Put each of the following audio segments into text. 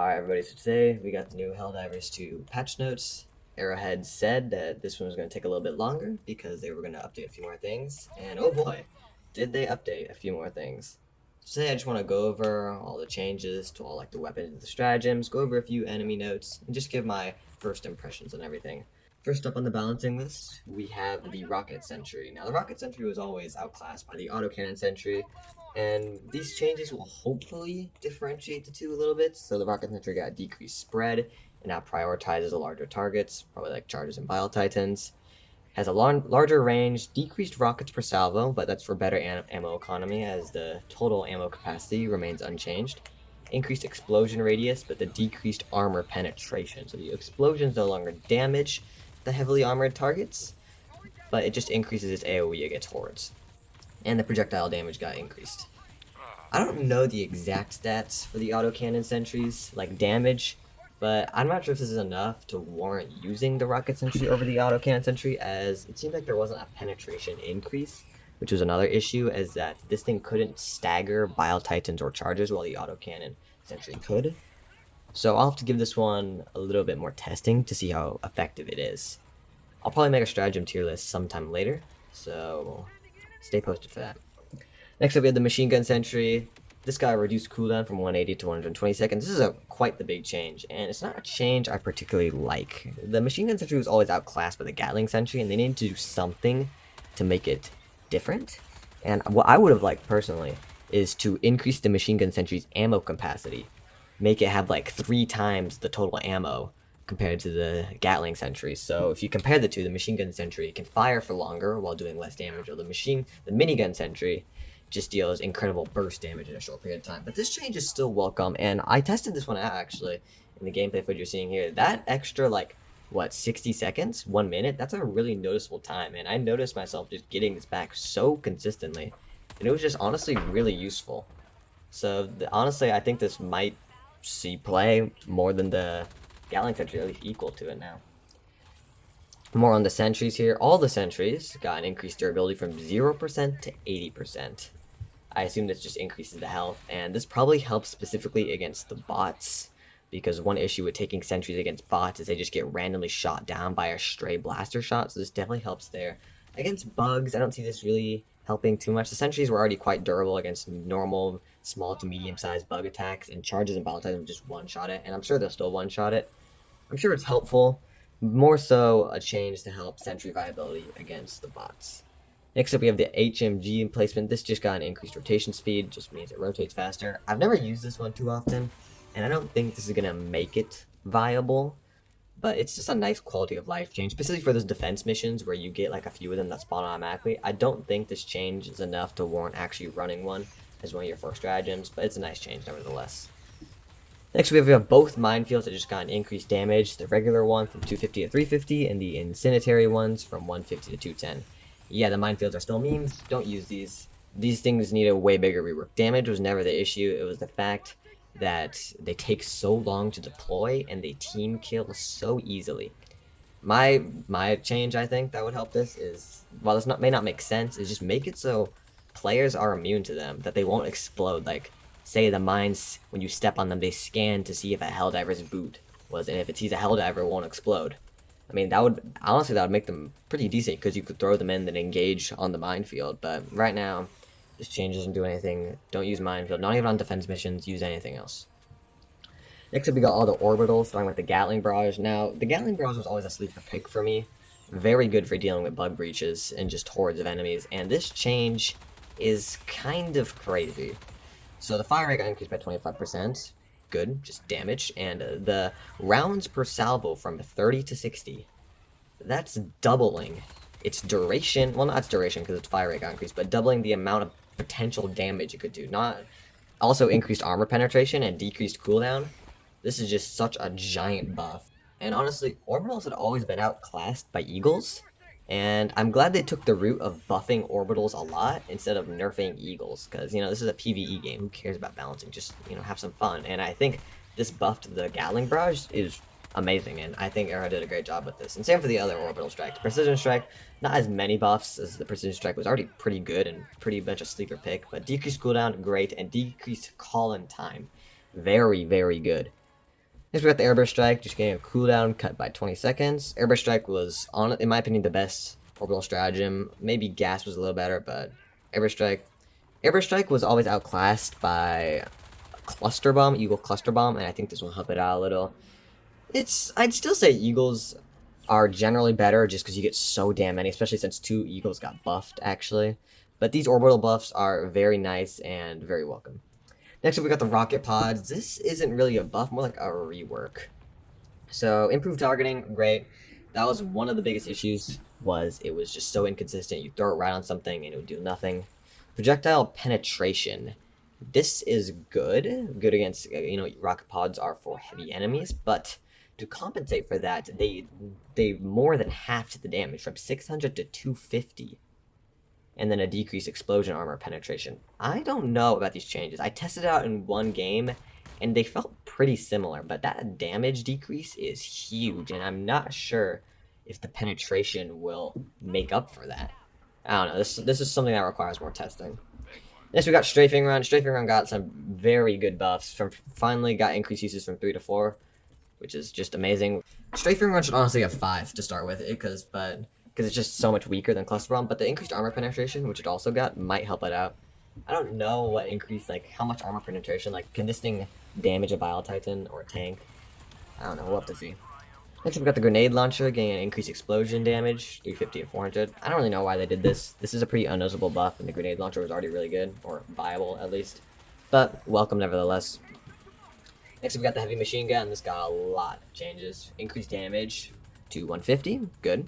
Alright everybody, so today we got the new Helldivers 2 patch notes. Arrowhead said that this one was going to take a little bit longer because they were going to update a few more things, and oh boy, did they update a few more things. So today I just want to go over all the changes to all like the weapons and the stratagems, go over a few enemy notes, and just give my first impressions on everything. First up on the balancing list, we have the Rocket Sentry. Now the Rocket Sentry was always outclassed by the Autocannon Sentry, and these changes will hopefully differentiate the two a little bit. So the Rocket Sentry got decreased spread and now prioritizes the larger targets, probably like Chargers and Bile Titans. Has a larger range, decreased rockets per salvo, but that's for better ammo economy as the total ammo capacity remains unchanged. Increased explosion radius, but the decreased armor penetration. So the explosions no longer damage the heavily armored targets, but it just increases its AoE against hordes. And the projectile damage got increased. I don't know the exact stats for the autocannon sentries, like damage, but I'm not sure if this is enough to warrant using the rocket sentry over the autocannon sentry, as it seems like there wasn't a penetration increase, which was another issue, as that this thing couldn't stagger Bile Titans or Chargers while the autocannon sentry could. So I'll have to give this one a little bit more testing to see how effective it is. I'll probably make a stratagem tier list sometime later, so stay posted for that. Next up we have the Machine Gun Sentry. This got a reduced cooldown from 180 to 120 seconds. This is quite the big change, and it's not a change I particularly like. The Machine Gun Sentry was always outclassed by the Gatling Sentry, and they needed to do something to make it different. And what I would have liked personally is to increase the Machine Gun Sentry's ammo capacity. Make it have like 3 times the total ammo compared to the Gatling Sentry. So if you compare the two, the Machine Gun Sentry can fire for longer while doing less damage, while the Minigun Sentry just deals incredible burst damage in a short period of time. But this change is still welcome, and I tested this one out actually in the gameplay footage you're seeing here. That extra, like, what, 60 seconds? 1 minute? That's a really noticeable time, and I noticed myself just getting this back so consistently, and it was just honestly really useful. So honestly, I think this might see play more than the Gatling Sentry, at least equal to it now. More on the sentries here. All the sentries got an increased durability from 0% to 80%. I assume this just increases the health, and this probably helps specifically against the bots, because one issue with taking sentries against bots is they just get randomly shot down by a stray blaster shot, so this definitely helps there. Against bugs, I don't see this really helping too much. The sentries were already quite durable against normal, small to medium-sized bug attacks, and Charges and Bile Titans just one-shot it, and I'm sure they'll still one-shot it. I'm sure it's helpful. More so a change to help sentry viability against the bots. Next up we have the HMG emplacement. This just got an increased rotation speed, just means it rotates faster. I've never used this one too often, and I don't think this is going to make it viable, but it's just a nice quality of life change, especially for those defense missions where you get like a few of them that spawn automatically. I don't think this change is enough to warrant actually running one as one of your first stratagems, but it's a nice change nevertheless. Next we have both minefields that just got an increased damage, the regular one from 250 to 350, and the incendiary ones from 150 to 210. Yeah, the minefields are still memes, don't use these. These things need a way bigger rework. Damage was never the issue, it was the fact that they take so long to deploy and they team kill so easily. My change, I think, that would help this is, while this may not make sense, is just make it so players are immune to them, that they won't explode. Like, say the mines, when you step on them, they scan to see if a Helldiver's boot was, and if it sees a Helldiver, it won't explode. I mean, that would, honestly, that would make them pretty decent, because you could throw them in and engage on the minefield, but right now, this change doesn't do anything. Don't use minefield, not even on defense missions, use anything else. Next up, we got all the orbitals, starting with the Gatling Barrage. Now, the Gatling Barrage was always a sleeper pick for me. Very good for dealing with bug breaches and just hordes of enemies, and this change is kind of crazy. So the fire rate got increased by 25%, good, just damage, and the rounds per salvo from 30 to 60, that's doubling its duration, well not its duration because its fire rate got increased, but doubling the amount of potential damage it could do. Not also increased armor penetration and decreased cooldown. This is just such a giant buff. And honestly, orbitals had always been outclassed by eagles, and I'm glad they took the route of buffing orbitals a lot instead of nerfing eagles, because, you know, this is a PvE game. Who cares about balancing? Just, you know, have some fun. And I think this buff to the Gatling Barrage is amazing, and I think Arrow did a great job with this. And same for the other orbital strikes. Precision Strike, not as many buffs, as the Precision Strike was already pretty good and pretty much a sleeper pick, but decreased cooldown, great, and decreased call-in time. Very, very good. Next we got the Airburst Strike, just getting a cooldown cut by 20 seconds. Airburst Strike was, in my opinion, the best orbital stratagem. Maybe Gas was a little better, but Airburst Strike was always outclassed by Cluster Bomb, Eagle Cluster Bomb, and I think this will help it out a little. I'd still say Eagles are generally better just because you get so damn many, especially since 2 Eagles got buffed, actually. But these orbital buffs are very nice and very welcome. Next up, we got the rocket pods. This isn't really a buff, more like a rework. So, improved targeting, great. That was one of the biggest issues, was it was just so inconsistent. You throw it right on something and it would do nothing. Projectile penetration. This is good against, rocket pods are for heavy enemies, but to compensate for that, they more than halved the damage from 600 to 250. And then a decreased explosion armor penetration. I don't know about these changes. I tested it out in one game, and they felt pretty similar, but that damage decrease is huge, and I'm not sure if the penetration will make up for that. I don't know. This is something that requires more testing. Next, we got Strafing Run. Strafing Run got some very good buffs. Finally got increased uses from 3 to 4, which is just amazing. Strafing Run should honestly have 5 to start with, because it's just so much weaker than Cluster Bomb, but the increased armor penetration, which it also got, might help it out. I don't know what increased, how much armor penetration, can this thing damage a Bile Titan or a tank? I don't know, we'll have to see. Next we got the Grenade Launcher, getting an increased explosion damage, 350 and 400. I don't really know why they did this. This is a pretty unnoticeable buff, and the Grenade Launcher was already really good, or viable at least. But, welcome nevertheless. Next we got the Heavy Machine Gun. This got a lot of changes. Increased damage to 150, good.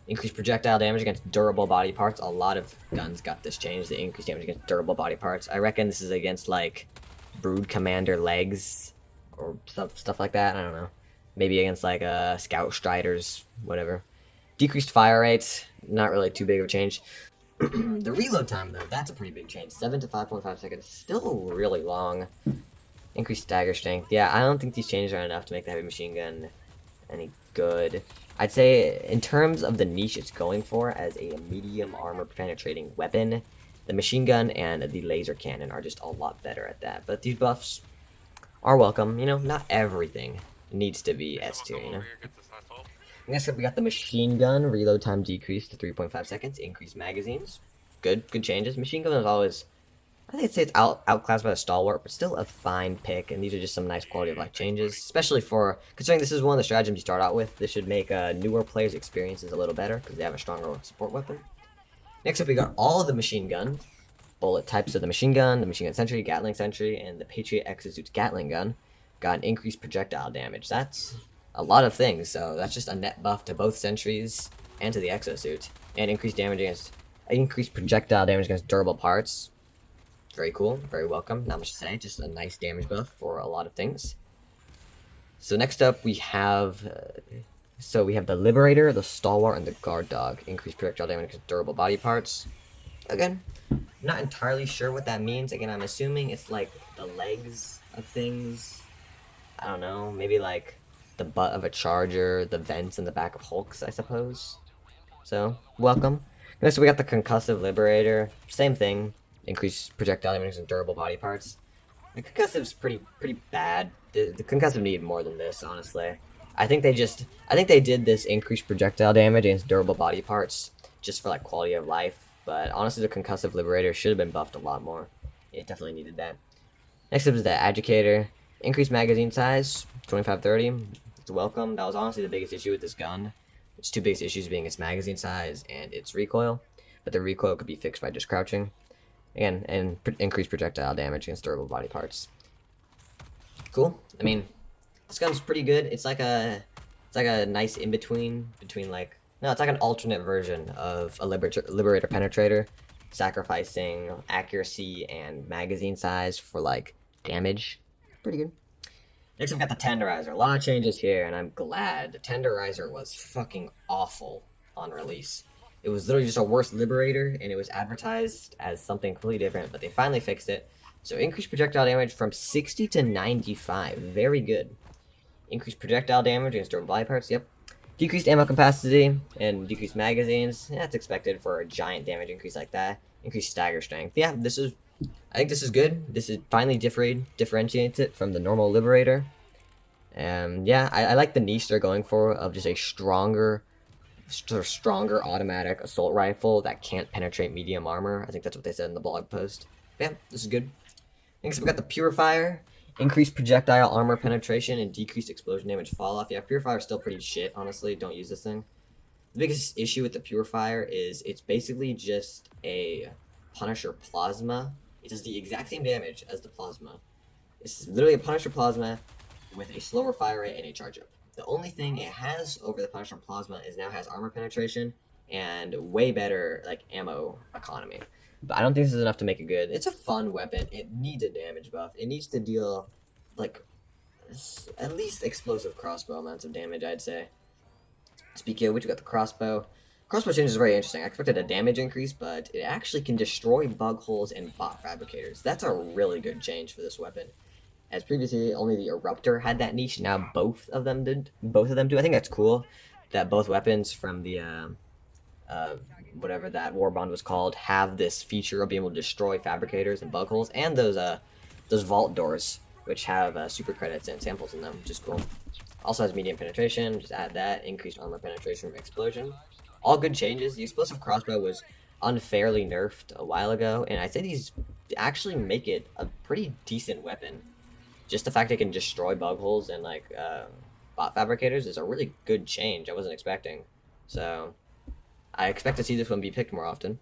Increased projectile damage against durable body parts. A lot of guns got this change, the increased damage against durable body parts. I reckon this is against, Brood Commander legs, or stuff like that, I don't know. Maybe against, Scout Striders, whatever. Decreased fire rates, not really too big of a change. The reload time, though, that's a pretty big change. 7 to 5.5 seconds, still really long. Increased stagger strength. Yeah, I don't think these changes are enough to make the Heavy Machine Gun any good. I'd say, in terms of the niche it's going for as a medium armor penetrating weapon, the machine gun and the laser cannon are just a lot better at that. But these buffs are welcome. Not everything needs to be S tier, Next up, we got the machine gun. Reload time decreased to 3.5 seconds. Increased magazines. Good changes. Machine gun is always, I think I'd say it's outclassed by the stalwart, but still a fine pick. And these are just some nice quality of life changes, especially considering this is one of the stratagems you start out with. This should make newer players' experiences a little better because they have a stronger support weapon. Next up, we got all of the machine gun bullet types of the machine gun sentry, Gatling sentry, and the Patriot Exosuit's Gatling gun. Got an increased projectile damage. That's a lot of things, so that's just a net buff to both sentries and to the exosuit. And increased projectile damage against durable parts. Very cool, very welcome, not much to say, just a nice damage buff for a lot of things. So next up we have the Liberator, the Stalwart, and the Guard Dog. Increased projectile damage against durable body parts. Again, not entirely sure what that means. Again, I'm assuming it's the legs of things. I don't know, maybe the butt of a charger, the vents in the back of Hulks, I suppose. So, welcome. Next we got the Concussive Liberator. Same thing. Increased projectile damage and durable body parts. The Concussive's pretty bad. The Concussive need more than this, honestly. I think they did this increased projectile damage against durable body parts just for quality of life. But honestly, the Concussive Liberator should have been buffed a lot more. It definitely needed that. Next up is the Agitator. Increased magazine size, 25-30. It's welcome. That was honestly the biggest issue with this gun. Its two biggest issues being its magazine size and its recoil. But the recoil could be fixed by just crouching. Again, and increased projectile damage against durable body parts. Cool. I mean, this gun's pretty good. It's like a nice in-between it's like an alternate version of a Liberator Penetrator, sacrificing accuracy and magazine size for damage. Pretty good. Next, we've got the Tenderizer. A lot of changes here, and I'm glad. The Tenderizer was fucking awful on release. It was literally just a worse Liberator, and it was advertised as something completely different, but they finally fixed it. So increased projectile damage from 60 to 95. Very good. Increased projectile damage against durable body parts. Yep. Decreased ammo capacity and decreased magazines. That's expected for a giant damage increase like that. Increased stagger strength. Yeah, I think this is good. This is finally differentiates it from the normal Liberator. And yeah, I like the niche they're going for of just a stronger automatic assault rifle that can't penetrate medium armor. I think that's what they said in the blog post. Yeah, this is good. Next, we got the Purifier. Increased projectile armor penetration and decreased explosion damage falloff. Yeah, Purifier is still pretty shit, honestly. Don't use this thing. The biggest issue with the Purifier is it's basically just a Punisher Plasma. It does the exact same damage as the Plasma. It's literally a Punisher Plasma with a slower fire rate and a charge up. The only thing it has over the Punisher Plasma is now has armor penetration and way better like ammo economy. But I don't think this is enough to make it good. It's a fun weapon. It needs a damage buff. It needs to deal like at least explosive crossbow amounts of damage, I'd say. Speaking of which, we got the crossbow. Crossbow change is very interesting. I expected a damage increase, but it actually can destroy bug holes and bot fabricators. That's a really good change for this weapon. As previously, only the Eruptor had that niche. Now both of them do. I think that's cool that both weapons from the whatever that war bond was called have this feature of being able to destroy fabricators and bug holes, and those vault doors which have super credits and samples in them, which is cool. Also has medium penetration. Just add that. Increased armor penetration from explosion. All good changes. The explosive crossbow was unfairly nerfed a while ago, and I'd say these actually make it a pretty decent weapon. Just the fact it can destroy bug holes and like bot fabricators is a really good change. I wasn't expecting, so I expect to see this one be picked more often.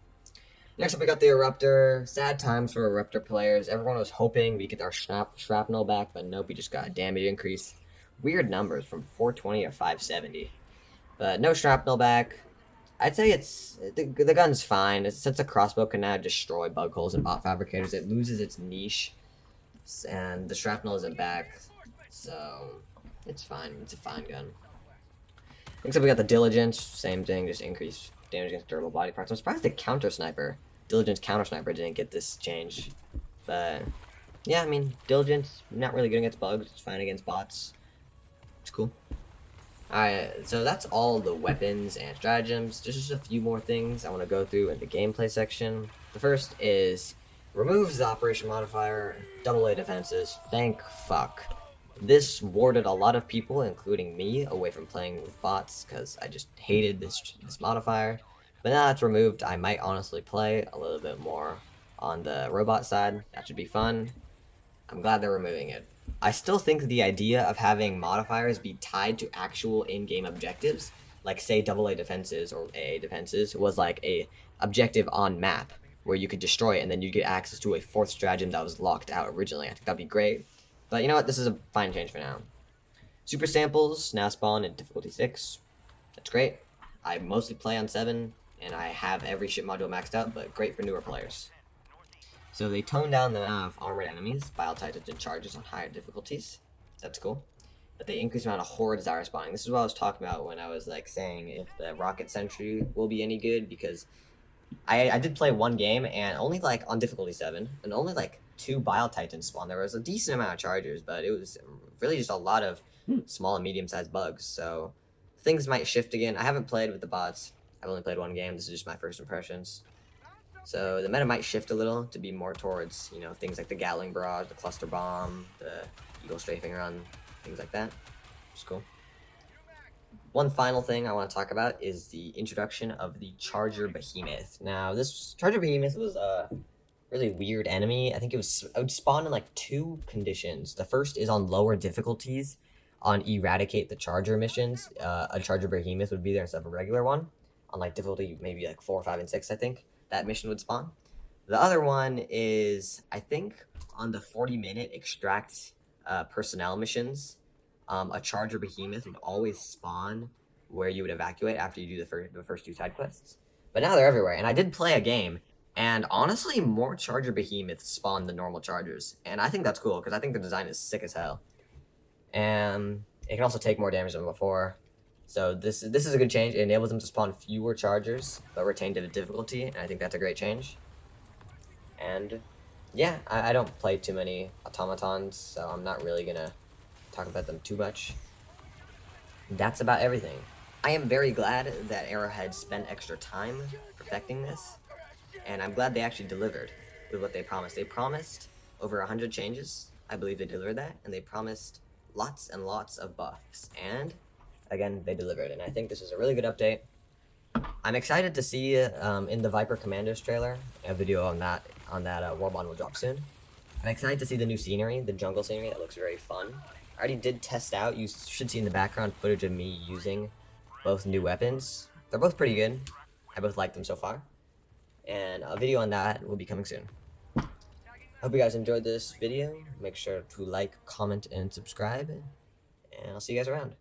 Next up, we got the Eruptor. Sad times for Eruptor players. Everyone was hoping we get our shrapnel back, but nope, we just got a damage increase. Weird numbers from 420 to 570, but no shrapnel back. I'd say the gun's fine. Since a crossbow can now destroy bug holes and bot fabricators, it loses its niche, and the shrapnel isn't back, so it's fine. It's a fine gun. Except we got the Diligence, same thing, just increased damage against durable body parts. I'm surprised the Counter Sniper, Diligence Counter Sniper, didn't get this change, but yeah, I mean, Diligence, not really good against bugs, it's fine against bots. It's cool. Alright, so that's all the weapons and stratagems. Just a few more things I want to go through in the gameplay section. The first is removes the operation modifier, AA defenses. Thank fuck. This warded a lot of people, including me, away from playing with bots because I just hated this modifier. But now that's removed, I might honestly play a little bit more on the robot side. That should be fun. I'm glad they're removing it. I still think the idea of having modifiers be tied to actual in-game objectives, like say AA defenses or AA defenses, was like a objective on map where you could destroy it and then you get access to a fourth stratagem that was locked out originally. I think that'd be great. But you know what? This is a fine change for now. Super samples now spawn in difficulty 6. That's great. I mostly play on 7, and I have every ship module maxed out, but great for newer players. So they toned down the amount of armored enemies, Bile Titans, and charges on higher difficulties. That's cool. But they increased the amount of hordes that are spawning. This is what I was talking about when I was like saying if the Rocket Sentry will be any good, because I did play one game and only like on difficulty 7, and only like 2 Bile Titans spawned. There was a decent amount of chargers, but it was really just a lot of small and medium-sized bugs. So things might shift again. I haven't played with the bots. I've only played one game. This is just my first impressions. So the meta might shift a little to be more towards, you know, things like the Gatling Barrage, the Cluster Bomb, the Eagle Strafing Run, things like that. Which is cool. One final thing I want to talk about is the introduction of the Charger Behemoth. Now, this Charger Behemoth was a really weird enemy. I think it would spawn in like 2 conditions. The first is on lower difficulties. On Eradicate the Charger missions, a Charger Behemoth would be there instead of a regular one. On like difficulty maybe like 4, 5, and 6, I think that mission would spawn. The other one is, I think, on the 40-minute extract personnel missions, a Charger Behemoth would always spawn where you would evacuate after you do the first 2 side quests. But now they're everywhere, and I did play a game, and honestly, more Charger Behemoths spawn than normal Chargers, and I think that's cool, because I think the design is sick as hell. And it can also take more damage than before. So this is a good change. It enables them to spawn fewer Chargers, but retain the difficulty, and I think that's a great change. And yeah, I don't play too many automatons, so I'm not really gonna talk about them too much. That's about everything. I am very glad that Arrowhead spent extra time perfecting this, and I'm glad they actually delivered with what they promised. They promised over 100 changes. I believe they delivered that, and they promised lots and lots of buffs, and again, they delivered, and I think this is a really good update. I'm excited to see in the Viper Commandos trailer, a video on that Warbond will drop soon. I'm excited to see the new scenery, the jungle scenery. That looks very fun. I already did test out. You should see in the background footage of me using both new weapons. They're both pretty good. I both like them so far. And a video on that will be coming soon. Hope you guys enjoyed this video. Make sure to like, comment, and subscribe. And I'll see you guys around.